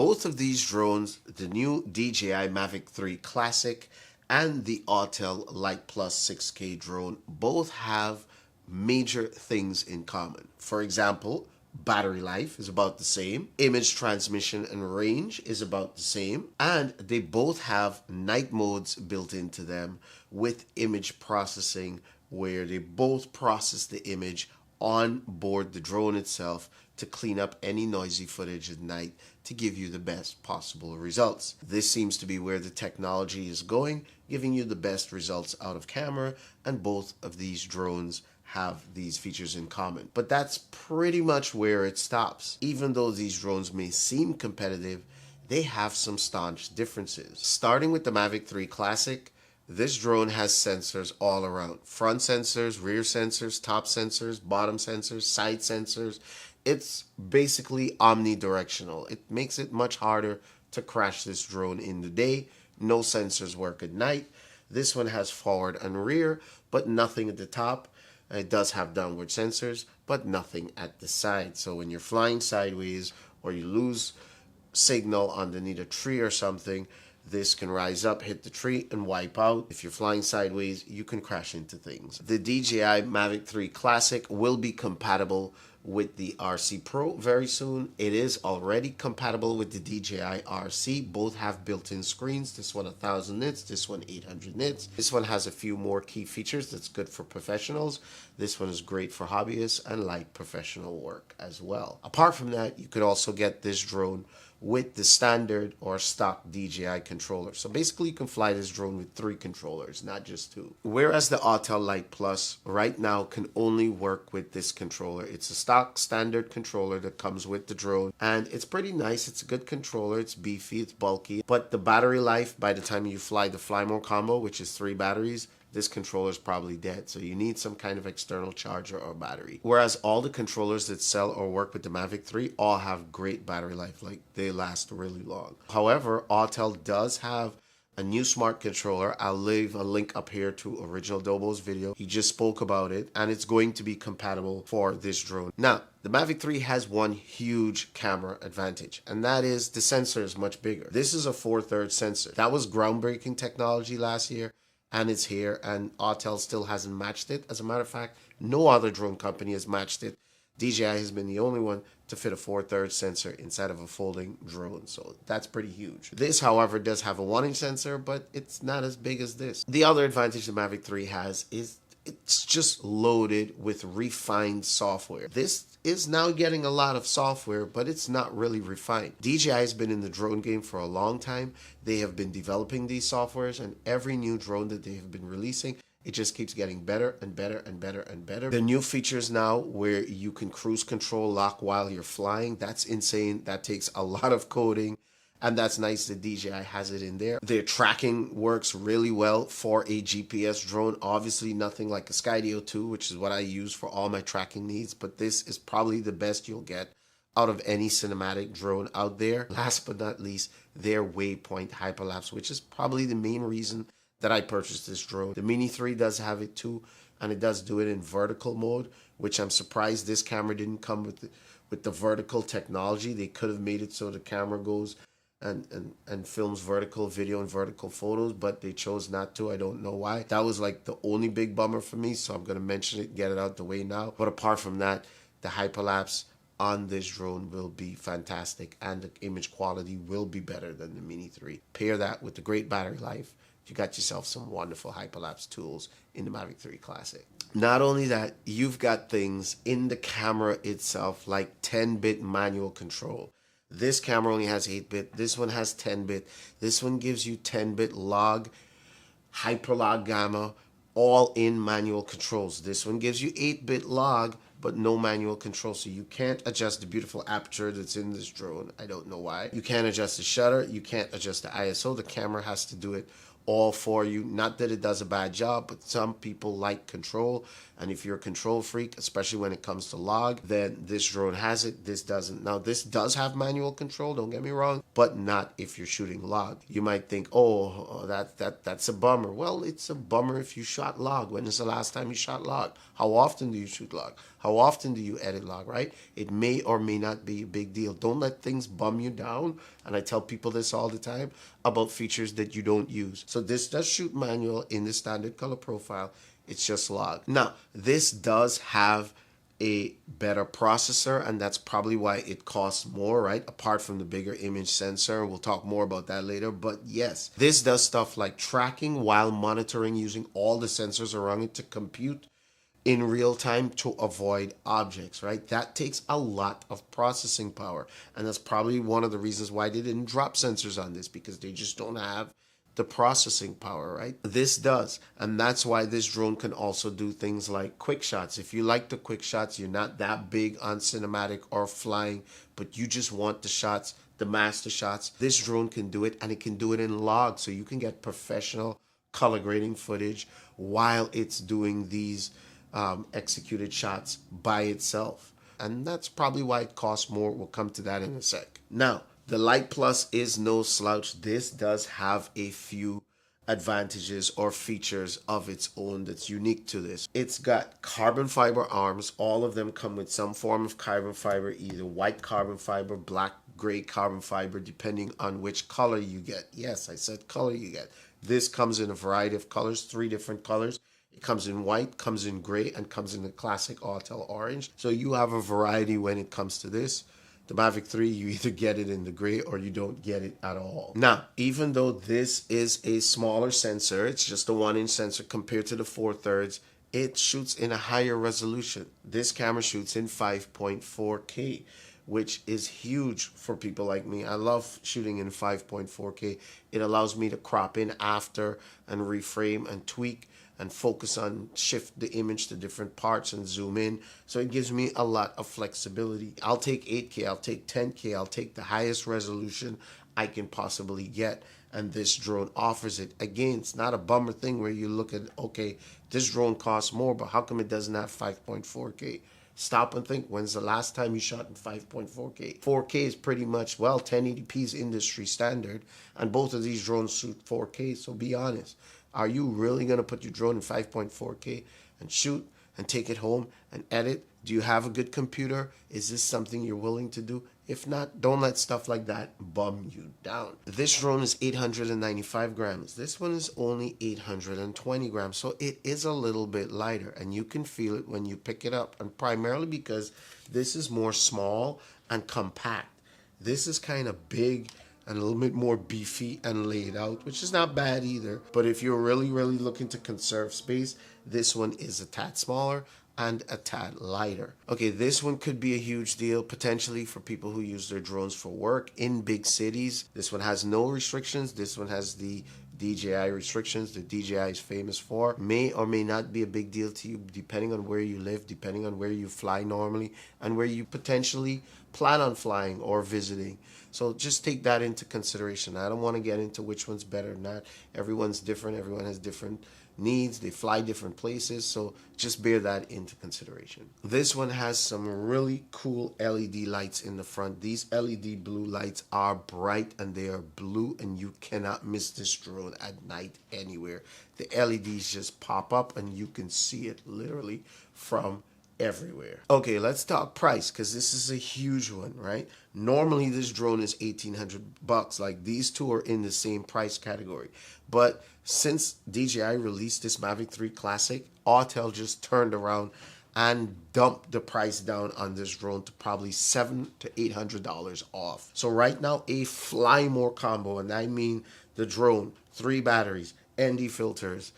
Both of these drones, the new DJI Mavic 3 Classic and the Autel Lite Plus 6K drone, both have major things in common. For example, battery life is about the same, image transmission and range is about the same, and they both have night modes built into them with image processing, where they both process the image on board the drone itself to clean up any noisy footage at night to give you the best possible results. This seems to be where the technology is going, giving you the best results out of camera, and both of these drones have these features in common. But that's pretty much where it stops. Even though these drones may seem competitive, they have some staunch differences. Starting with the Mavic 3 Classic, this drone has sensors all around. Front sensors, rear sensors, top sensors, bottom sensors, side sensors. It's basically omnidirectional. It makes it much harder to crash this drone in the day. No sensors work at night. This one has forward and rear, but nothing at the top. It does have downward sensors, but nothing at the side. So when you're flying sideways or you lose signal underneath a tree or something, this can rise up, hit the tree, and wipe out. If you're flying sideways, you can crash into things. The DJI Mavic 3 Classic will be compatible with the RC Pro very soon. It is already compatible with the DJI RC. Both have built-in screens. This one 1000 nits, this one 800 nits. This one has a few more key features that's good for professionals. This one is great for hobbyists and light professional work as well. Apart from that, you could also get this drone with the standard or stock DJI controller. So basically you can fly this drone with 3 controllers, not just 2. Whereas the Autel Lite Plus right now can only work with this controller. It's a stock standard controller that comes with the drone, and it's pretty nice. It's a good controller. It's beefy, it's bulky, but the battery life by the time you fly the Fly More combo, which is 3 batteries, this controller is probably dead. So you need some kind of external charger or battery. Whereas all the controllers that sell or work with the Mavic 3 all have great battery life. Like, they last really long. However, Autel does have a new smart controller. I'll leave a link up here to Original Dobo's video. He just spoke about it, and it's going to be compatible for this drone. Now, the Mavic 3 has one huge camera advantage, and that is the sensor is much bigger. This is a 4/3 sensor. That was groundbreaking technology last year, and it's here, and Autel still hasn't matched it. As a matter of fact, no other drone company has matched it. DJI has been the only one to fit a 4/3 sensor inside of a folding drone, so that's pretty huge. This, however, does have a 1-inch sensor, but it's not as big as this. The other advantage the Mavic 3 has is it's just loaded with refined software. This is now getting a lot of software, but it's not really refined. DJI has been in the drone game for a long time. They have been developing these softwares, and every new drone that they have been releasing, it just keeps getting better and better and better and better. The new features now where you can cruise control lock while you're flying, that's insane. That takes a lot of coding, and that's nice that DJI has it in there. Their tracking works really well for a GPS drone. Obviously nothing like a Skydio 2, which is what I use for all my tracking needs, but this is probably the best you'll get out of any cinematic drone out there. Last but not least, their Waypoint hyperlapse, which is probably the main reason that I purchased this drone. The Mini 3 does have it too, and it does do it in vertical mode, which I'm surprised this camera didn't come with the vertical technology. They could have made it so the camera goes and films vertical video and vertical photos, but they chose not to. I don't know why. That was like the only big bummer for me, so I'm going to mention it, get it out the way now. But apart from that, the hyperlapse on this drone will be fantastic, and the image quality will be better than the Mini 3. Pair that with the great battery life, you got yourself some wonderful hyperlapse tools in the Mavic 3 Classic. Not only that, you've got things in the camera itself like 10-bit manual control. This camera only has 8-bit. This one has 10-bit. This one gives you 10-bit log, hyperlog gamma, all in manual controls. This one gives you 8-bit log, but no manual control. So you can't adjust the beautiful aperture that's in this drone. I don't know why. You can't adjust the shutter. You can't adjust the ISO. The camera has to do it all for you. Not that it does a bad job, but some people like control. And if you're a control freak, especially when it comes to log, then this drone has it. This doesn't. Now, this does have manual control, don't get me wrong, but not if you're shooting log. You might think, oh, that's a bummer. Well, it's a bummer if you shot log. When is the last time you shot log? How often do you shoot log? How often do you edit log, right? It may or may not be a big deal. Don't let things bum you down. And I tell people this all the time about features that you don't use. So this does shoot manual in the standard color profile. It's just log. Now, this does have a better processor, and that's probably why it costs more, right? Apart from the bigger image sensor. We'll talk more about that later. But yes, this does stuff like tracking while monitoring, using all the sensors around it to compute in real time to avoid objects, right? That takes a lot of processing power. And that's probably one of the reasons why they didn't drop sensors on this, because they just don't have the processing power, right? This does. And that's why this drone can also do things like quick shots. If you like the quick shots, you're not that big on cinematic or flying, but you just want the shots, the master shots, this drone can do it, and it can do it in log. So you can get professional color grading footage while it's doing these executed shots by itself. And that's probably why it costs more. We'll come to that in a sec. Now, the Lite Plus is no slouch. This does have a few advantages or features of its own that's unique to this. It's got carbon fiber arms. All of them come with some form of carbon fiber, either white carbon fiber, black, gray carbon fiber, depending on which color you get. Yes, I said color you get. This comes in a variety of colors, 3 different colors. It comes in white, comes in gray, and comes in the classic Autel orange. So you have a variety when it comes to this. The Mavic 3, you either get it in the gray or you don't get it at all. Now, even though this is a smaller sensor, it's just a 1-inch sensor compared to the 4/3, it shoots in a higher resolution. This camera shoots in 5.4K, which is huge for people like me. I love shooting in 5.4K. It allows me to crop in after and reframe and tweak and focus on, shift the image to different parts and zoom in. So it gives me a lot of flexibility. I'll take 8K, I'll take 10K, I'll take the highest resolution I can possibly get. And this drone offers it. Again, it's not a bummer thing where you look at, okay, this drone costs more, but how come it doesn't have 5.4K? Stop and think, when's the last time you shot in 5.4K? 4K is pretty much, well, 1080p is industry standard, and both of these drones shoot 4K, so be honest. Are you really going to put your drone in 5.4K and shoot and take it home and edit? Do you have a good computer? Is this something you're willing to do? If not, don't let stuff like that bum you down. This drone is 895 grams. This one is only 820 grams. So it is a little bit lighter, and you can feel it when you pick it up. And primarily because this is more small and compact. This is kind of big and a little bit more beefy and laid out, which is not bad either. But if you're really looking to conserve space, this one is a tad smaller and a tad lighter. Okay, this one could be a huge deal potentially for people who use their drones for work in big cities. This one has no restrictions. This one has the DJI restrictions that DJI is famous for. May or may not be a big deal to you depending on where you live, depending on where you fly normally, and where you potentially plan on flying or visiting. So just take that into consideration. I don't want to get into which one's better or not. Everyone's different. Everyone has different needs. They fly different places. So just bear that into consideration. This one has some really cool LED lights in the front. These LED blue lights are bright and they are blue, and you cannot miss this drone at night anywhere. The LEDs just pop up and you can see it literally from everywhere. Okay, let's talk price, because this is a huge one, right? Normally this drone is $1,800. Like, these two are in the same price category, but since DJI released this Mavic 3 Classic, Autel just turned around and dumped the price down on this drone to probably $700 to $800 off. So right now, a Fly More combo, and I mean the drone, 3 batteries, ND filters,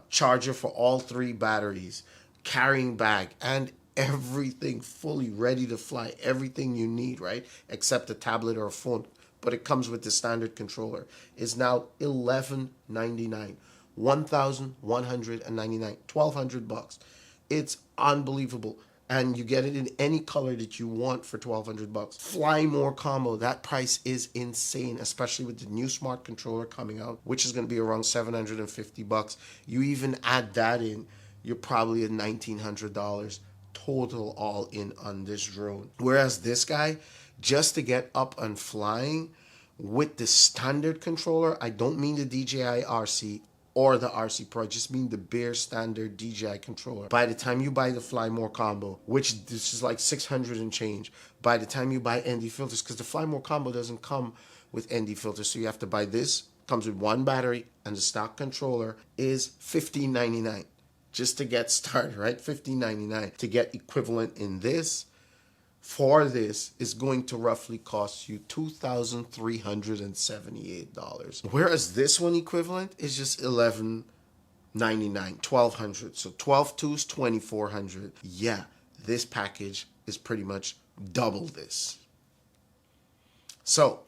charger for all 3 batteries, carrying bag, and everything fully ready to fly, everything you need, right, except a tablet or a phone, but it comes with the standard controller, is now $1,199, $1,199, $1,200. It's unbelievable. and you get it in any color that you want for $1,200. Fly More combo, that price is insane, especially with the new smart controller coming out, which is going to be around $750. You even add that in, you're probably at $1,900 total all in on this drone. Whereas this guy, just to get up and flying with the standard controller, I don't mean the DJI RC or the RC Pro, I just mean the bare standard DJI controller. By the time you buy the Fly More combo, which this is like 600 and change, by the time you buy ND filters, because the Fly More combo doesn't come with ND filters, so you have to buy this, comes with one battery, and the stock controller is $15.99 just to get started, right? $15.99 to get equivalent in this. For this is going to roughly cost you $2,378. Whereas this one equivalent is just $1,199, $1,200. So 12 twos, $2,400. Yeah, this package is pretty much double this. So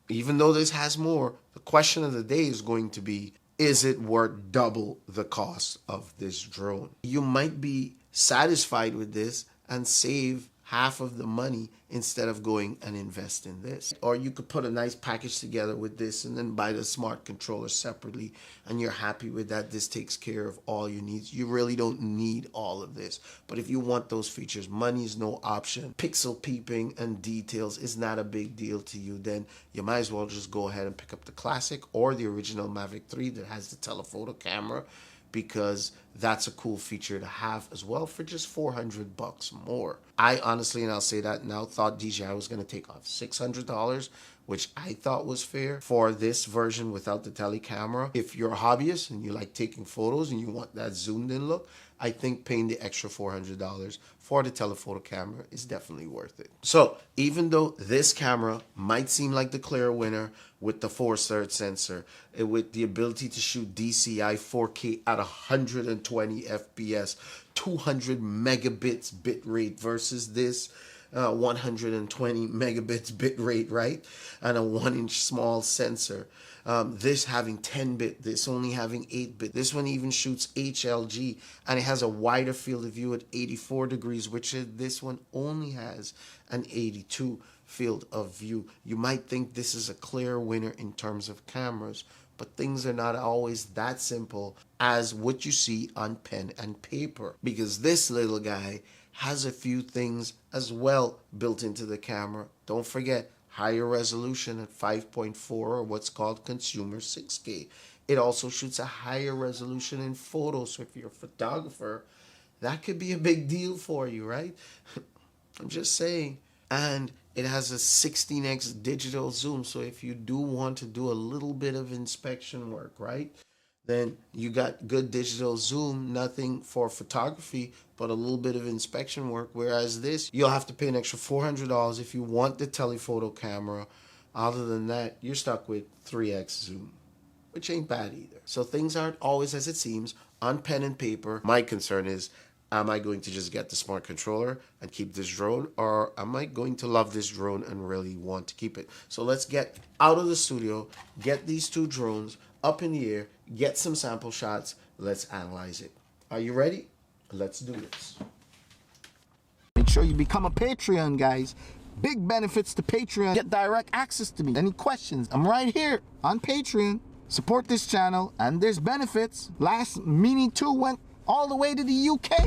even though this has more, the question of the day is going to be, is it worth double the cost of this drone? You might be satisfied with this and save half of the money instead of going and invest in this. Or you could put a nice package together with this and then buy the smart controller separately, and you're happy with that. This takes care of all your needs. You really don't need all of this. But if you want those features, money is no option. Pixel peeping and details is not a big deal to you, then you might as well just go ahead and pick up the classic or the original Mavic 3 that has the telephoto camera, because that's a cool feature to have as well for just $400 more. I honestly, and I'll say that now, thought DJI was going to take off $600, which I thought was fair for this version without the tele camera. If you're a hobbyist and you like taking photos and you want that zoomed in look, I think paying the extra $400 for the telephoto camera is definitely worth it. So even though this camera might seem like the clear winner with the 4-thirds sensor, with the ability to shoot DCI 4K at 120 FPS, 200 megabits bit rate versus this 120 megabits bit rate, right? And a 1-inch small sensor. This having 10-bit, this only having 8-bit. This one even shoots HLG, and it has a wider field of view at 84 degrees, which this one only has an 82 field of view. You might think this is a clear winner in terms of cameras, but things are not always that simple as what you see on pen and paper, because this little guy has a few things as well built into the camera. Don't forget, higher resolution at 5.4, or what's called consumer 6K. It also shoots a higher resolution in photos, so if you're a photographer, that could be a big deal for you, right? I'm just saying. And it has a 16x digital zoom, so if you do want to do a little bit of inspection work, right, then you got good digital zoom, nothing for photography, but a little bit of inspection work. Whereas this, you'll have to pay an extra $400 if you want the telephoto camera. Other than that, you're stuck with 3x zoom, which ain't bad either. So things aren't always as it seems on pen and paper. My concern is, am I going to just get the smart controller and keep this drone, or am I going to love this drone and really want to keep it? So let's get out of the studio, get these two drones up in the air, get some sample shots, let's analyze it. Are you ready? Let's do this. Make sure you become a Patreon, guys. Big benefits to Patreon. Get direct access to me. Any questions? I'm right here on Patreon. Support this channel, and there's benefits. Last Mini 2 went all the way to the UK.